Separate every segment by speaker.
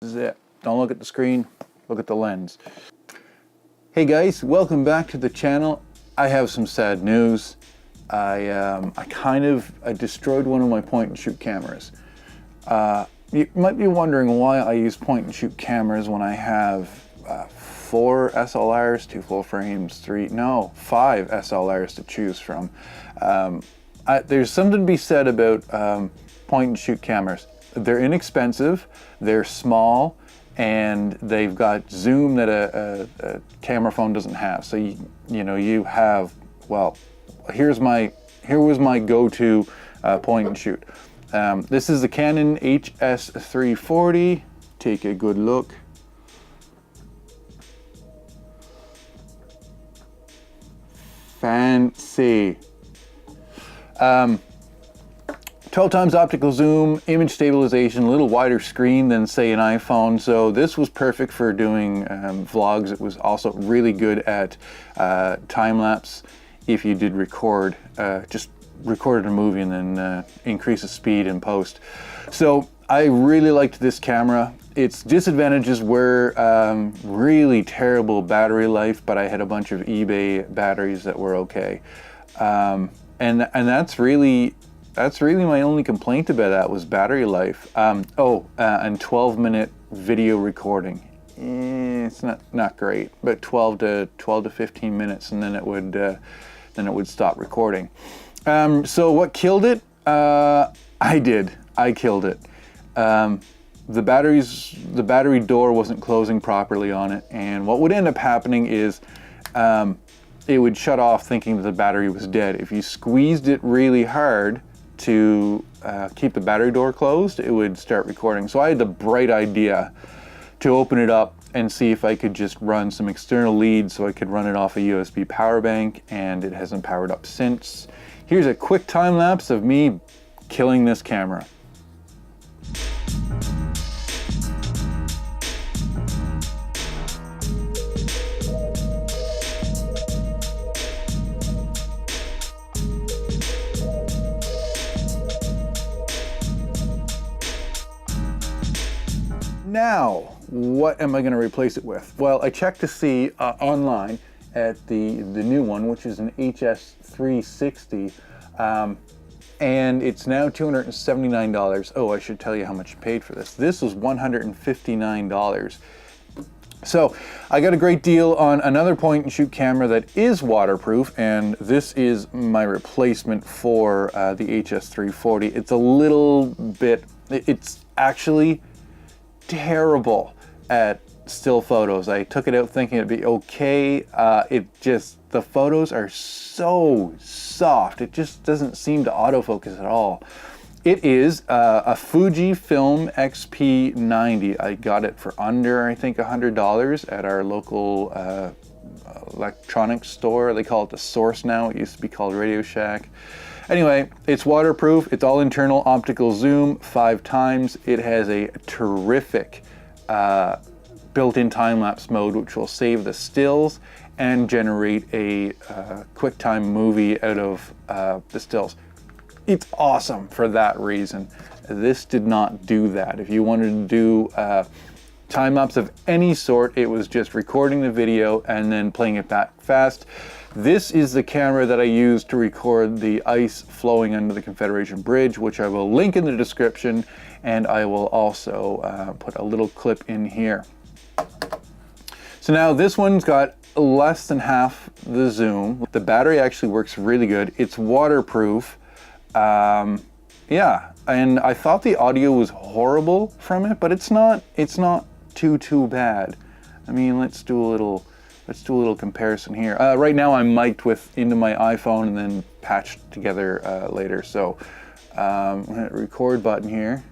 Speaker 1: This is it. Don't look at the screen, look at the lens. Hey guys, welcome back to the channel. I have some sad news. I destroyed one of my point and shoot cameras. You might be wondering why I use point and shoot cameras when I have 4 SLRs, 2 full frames, 5 SLRs to choose from. There's something to be said about point and shoot cameras. They're inexpensive, they're small, and they've got zoom that a camera phone doesn't have. So you have, well, here was my go-to point and shoot. This is the Canon Hs340. Take a good look. Fancy. 12 times optical zoom, image stabilization, a little wider screen than say an iPhone. So this was perfect for doing vlogs. It was also really good at time lapse. If you did record, just recorded a movie and then increase the speed in post. So I really liked this camera. Its disadvantages were really terrible battery life, but I had a bunch of eBay batteries that were okay. And that's really my only complaint about that was battery life. And 12-minute video recording. It's not great, but 12 to 15 minutes, and then it would stop recording. So what killed it? I killed it. The battery door wasn't closing properly on it, and what would end up happening is it would shut off thinking that the battery was dead. If you squeezed it really hard to keep the battery door closed, it would start recording. So I had the bright idea to open it up and see if I could just run some external leads so I could run it off a USB power bank, and it hasn't powered up since. Here's a quick time lapse of me killing this camera. Now, what am I going to replace it with? Well, I checked to see online at the new one, which is an Hs360, and it's now $279. Oh, I should tell you how much I paid for this. This was $159. So I got a great deal on another point and shoot camera that is waterproof, and this is my replacement for the Hs340. It's a little bit, it's actually terrible at still photos. I took it out thinking it'd be okay. The photos are so soft. It just doesn't seem to autofocus at all. It is a Fuji XP90. I got it for under, I think, $100 at our local electronics store. They call it the Source now. It used to be called Radio Shack. Anyway, it's waterproof. It's all internal optical zoom 5 times. It has a terrific built-in time-lapse mode, which will save the stills and generate a QuickTime movie out of the stills. It's awesome for that reason. This did not do that. If you wanted to do time-lapse of any sort, it was just recording the video and then playing it back fast. This is the camera that I used to record the ice flowing under the Confederation Bridge, which I will link in the description, and I will also put a little clip in here. So now this one's got less than half the zoom. The battery actually works really good. It's waterproof. Yeah, and I thought the audio was horrible from it, but it's not too bad. I mean, let's do a little comparison here. Right now I'm mic'd into my iPhone and then patched together later. So I'm gonna hit record button here.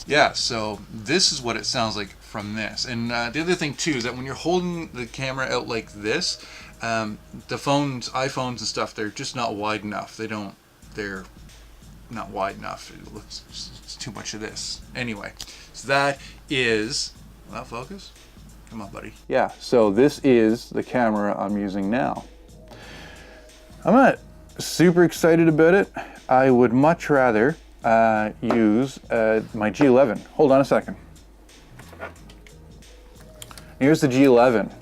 Speaker 1: Yeah, so this is what it sounds like from this. And the other thing too is that when you're holding the camera out like this, the iPhones and stuff, they're just not wide enough. They're not wide enough. It's too much of this. Anyway, so that is, will that focus? Come on, buddy. Yeah, so this is the camera I'm using now. I'm not super excited about it. I would much rather use my G11. Hold on a second. Here's the G11.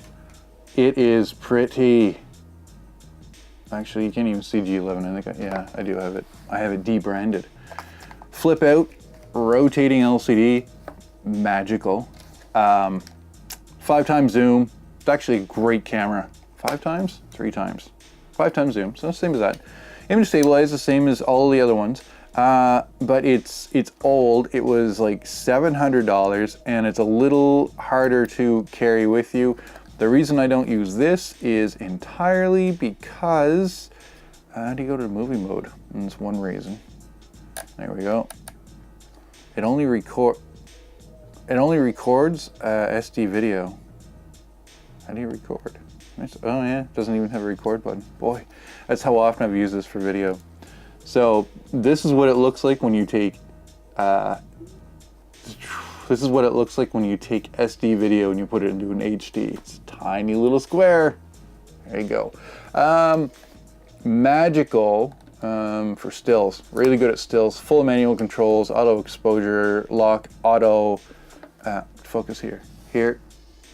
Speaker 1: It is pretty. Actually, you can't even see G11. I think, yeah, I do have it. I have it debranded. Flip out, rotating LCD, magical. 5x zoom. It's actually a great camera. 5 times? 3 times. 5x zoom, so same as that. Image stabilized, the same as all the other ones. But it's old. It was like $700 and it's a little harder to carry with you. The reason I don't use this is entirely because how do you go to movie mode? And that's one reason. There we go. It only records SD video. How do you record? Oh yeah, it doesn't even have a record button. Boy, that's how often I've used this for video. So this is what it looks like when you take this is what it looks like when you take SD video and you put it into an HD. It's a tiny little square. There you go. Magical for stills. Really good at stills. Full manual controls, auto exposure lock, auto focus here. Here.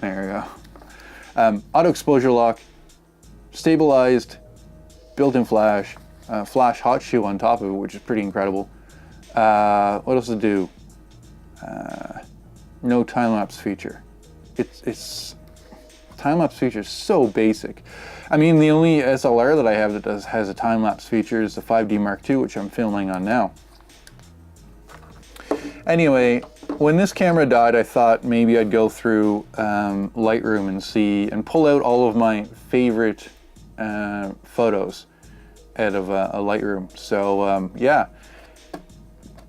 Speaker 1: There we go. Auto exposure lock, stabilized, built-in flash, flash hot shoe on top of it, which is pretty incredible. What else to do? No time-lapse feature. It's time-lapse feature is so basic. I mean, the only SLR that I have that has a time-lapse feature is the 5D Mark II, which I'm filming on now. Anyway, when this camera died, I thought maybe I'd go through Lightroom and see and pull out all of my favorite photos out of a Lightroom. So yeah.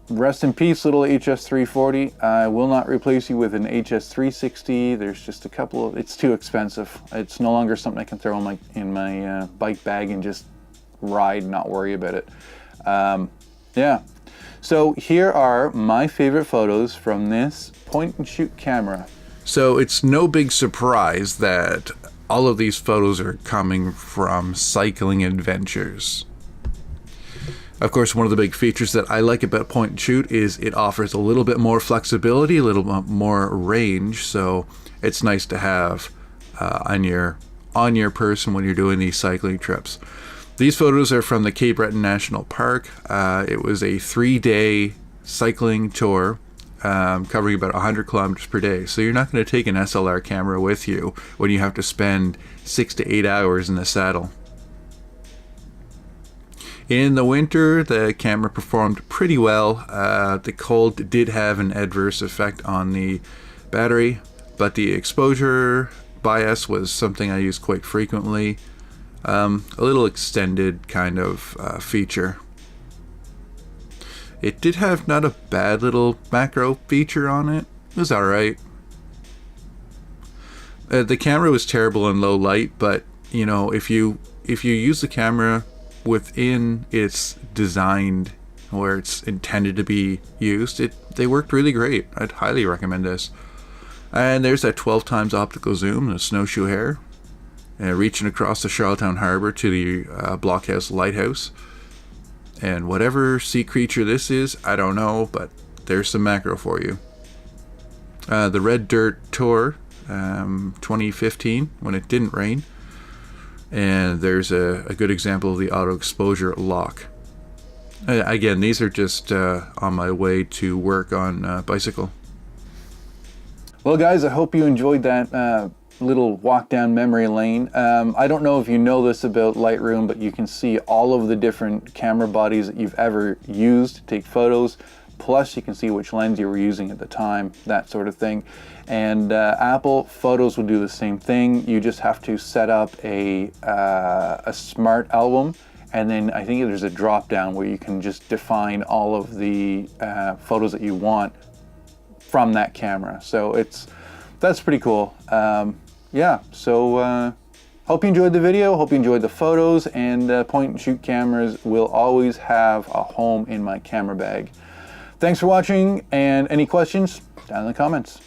Speaker 1: Rest in peace, little HS340. I will not replace you with an HS360. There's just a couple of, it's too expensive. It's no longer something I can throw in my bike bag and just ride, not worry about it. Yeah. So here are my favorite photos from this point and shoot camera.
Speaker 2: So it's no big surprise that all of these photos are coming from cycling adventures. Of course, one of the big features that I like about point and shoot is it offers a little bit more flexibility, a little bit more range. So it's nice to have on your person when you're doing these cycling trips. These photos are from the Cape Breton National Park. It was a 3-day cycling tour covering about 100 kilometers per day. So you're not going to take an SLR camera with you when you have to spend 6 to 8 hours in the saddle. In the winter, the camera performed pretty well. The cold did have an adverse effect on the battery, but the exposure bias was something I used quite frequently. A little extended kind of feature. It did have not a bad little macro feature on it. It was alright. The camera was terrible in low light, but you know, if you use the camera within its designed where it's intended to be used, they worked really great. I'd highly recommend this. And there's that 12 times optical zoom, the snowshoe hare, reaching across the Charlottetown Harbor to the Blockhouse Lighthouse. And whatever sea creature this is, I don't know, but there's some macro for you. The Red Dirt Tour, 2015, when it didn't rain. And there's a good example of the auto exposure lock. Again, these are just on my way to work on bicycle.
Speaker 1: Well guys, I hope you enjoyed that little walk down memory lane. I don't know if you know this about Lightroom, but you can see all of the different camera bodies that you've ever used to take photos. Plus you can see which lens you were using at the time, that sort of thing. And Apple Photos will do the same thing. You just have to set up a smart album, and then I think there's a drop down where you can just define all of the photos that you want from that camera. So that's pretty cool. Yeah, so hope you enjoyed the video, hope you enjoyed the photos, and point and shoot cameras will always have a home in my camera bag. Thanks for watching, and any questions, down in the comments.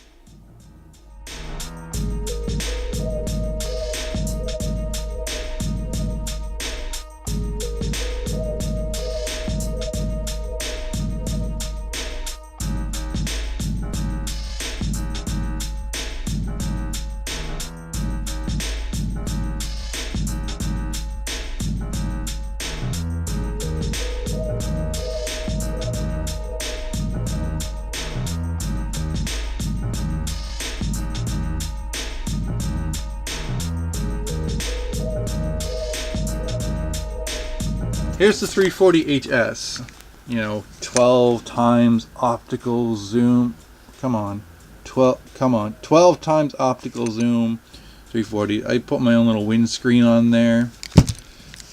Speaker 1: Here's the 340 HS. You know, 12 times optical zoom. Come on. 12 times optical zoom. 340. I put my own little windscreen on there.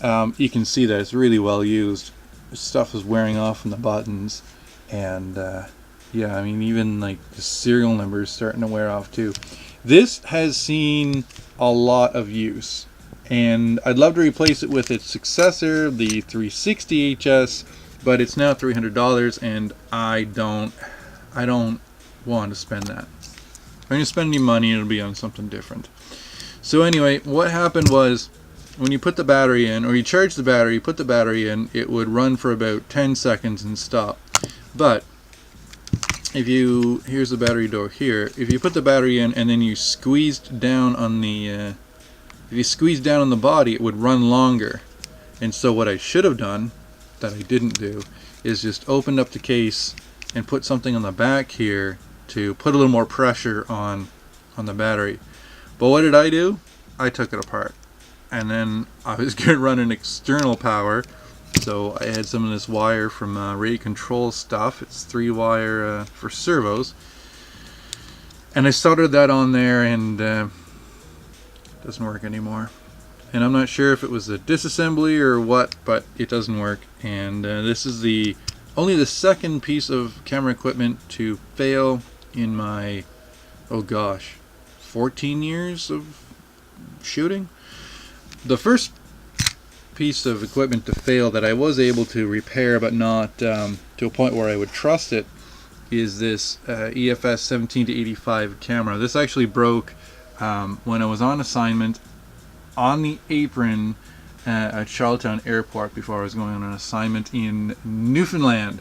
Speaker 1: You can see that it's really well used. This stuff is wearing off from the buttons, and yeah, I mean, even like the serial number is starting to wear off too. This has seen a lot of use, and I'd love to replace it with its successor, the 360 HS, but it's now $300, and I don't want to spend that. If I'm going to spend any money, it'll be on something different. So anyway, what happened was, when you put the battery in, or you charge the battery, put the battery in, it would run for about 10 seconds and stop. But if you, here's the battery door here, if you put the battery in and then you squeezed down on the, if you squeezed down on the body, it would run longer. And so what I should have done, that I didn't do, is just opened up the case and put something on the back here to put a little more pressure on the battery. But what did I do? I took it apart. And then I was going to run an external power, so I had some of this wire from rate control stuff. It's 3-wire for servos, and I soldered that on there, and it doesn't work anymore. And I'm not sure if it was a disassembly or what, but it doesn't work. And this is only the second piece of camera equipment to fail in my, oh gosh, 14 years of shooting. The first piece of equipment to fail that I was able to repair, but not to a point where I would trust it, is this EFS 17-85 camera. This actually broke when I was on assignment on the apron at Charlottetown Airport before I was going on an assignment in Newfoundland.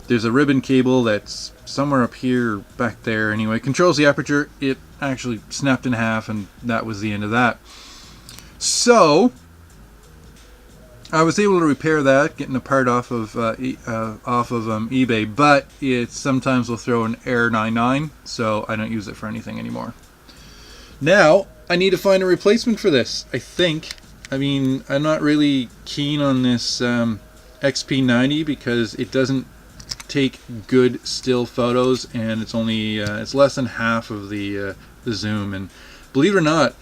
Speaker 1: There's a ribbon cable that's somewhere up here, back there anyway, controls the aperture. It actually snapped in half, and that was the end of that. So I was able to repair that, getting a part off of eBay, but it sometimes will throw an error 99, so I don't use it for anything anymore. Now I need to find a replacement for this, I think. I mean, I'm not really keen on this XP90 because it doesn't take good still photos, and it's only it's less than half of the zoom. And believe it or not,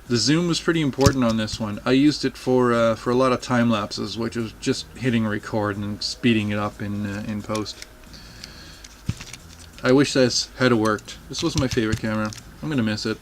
Speaker 1: the zoom was pretty important on this one. I used it for a lot of time lapses, which was just hitting record and speeding it up in post. I wish this had worked. This was my favorite camera. I'm gonna miss it.